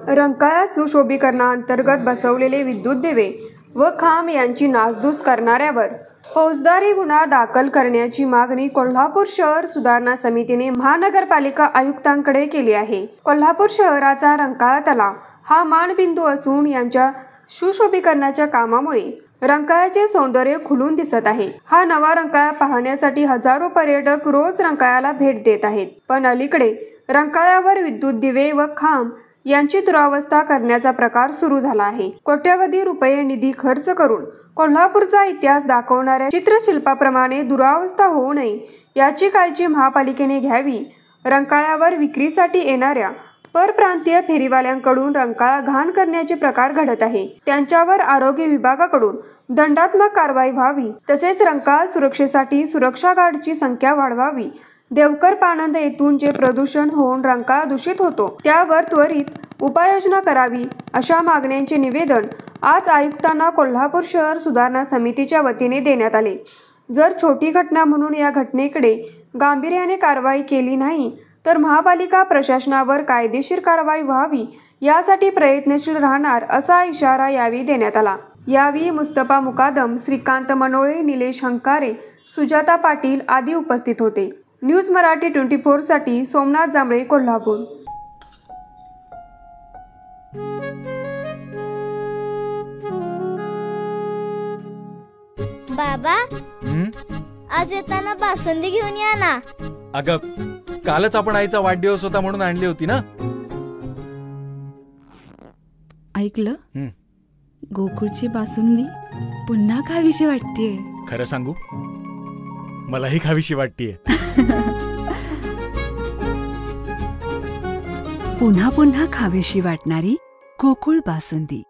रंकाळा सुशोभीकरणाअंतर्गत बसवलेले विद्युत दिवे व खांब यांची नासधूस करणाऱ्यावर फौजदारी गुन्हा दाखल करण्याची मागणी कोल्हापूर शहर सुधारणा समितीने महानगरपालिका आयुक्तांकडे केली आहे। कोल्हापूर शहराचा रंकाळा तलाव हा मानबिंदू असून यांच्या सुशोभीकरणाच्या कामामुळे रंकाळ्याचे सौंदर्य खुलून दिसत आहे। हा नवा रंकाळा पाहण्यासाठी हजारो पर्यटक रोज रंकाळ्याला भेट देत आहेत, पण अलीकडे रंकाळ्यावर विद्युत दिवे व खांब यांची दुरावस्था करण्याचा प्रकार सुरू झाला आहे। कोट्यवधी रुपये निधी खर्च करून कोल्हापूरचा इतिहास दाखवणाऱ्या चित्रशिल्पाप्रमाणे दुरावस्था होऊ नये याची काळजी महापालिकेने घ्यावी। रंकाळ्यावर विक्रीसाठी येणाऱ्या परप्रांतीय फेरीवाल्यांकडून रंकाळा घाण करण्याचे प्रकार घडत आहे, त्यांच्यावर आरोग्य विभागाकडून दंडात्मक कारवाई व्हावी। तसेच रंकाळा सुरक्षेसाठी सुरक्षा गार्डची संख्या वाढवावी। देवकर पाणंद येथून जे प्रदूषण होऊन रंकाळा दूषित होतो त्यावर त्वरित उपाययोजना करावी, अशा मागण्यांचे निवेदन आज आयुक्तांना कोल्हापूर शहर सुधारणा समितीच्या वतीने देण्यात आले। जर छोटी घटना म्हणून या घटनेकडे गांभीर्याने कारवाई केली नाही तर महापालिका प्रशासनावर कायदेशीर कारवाई व्हावी यासाठी प्रयत्नशील राहणार, असा इशारा यावेळी देण्यात आला। यावेळी मुस्तफा मुकादम, श्रीकांत मनोळे, निलेश हंकारे, सुजाता पाटील आदी उपस्थित होते। न्यूज मराठी 24 साठी सोमनाथ जांभळे, कोल्हापूर। बाबा, आज येताना बासुंदी घेऊन या ना। अगं, कालच आपण आईचा वाढदिवस होता म्हणून आणली होती ना। ऐकलं, गोकुळची बासुंदी पुन्हा खावीशी वाटतेय। खरं सांगू, मलाही खावीशी वाटतेय। पुन्हा पुन्हा खावीशी वाटणारी गोकुळ बासुंदी।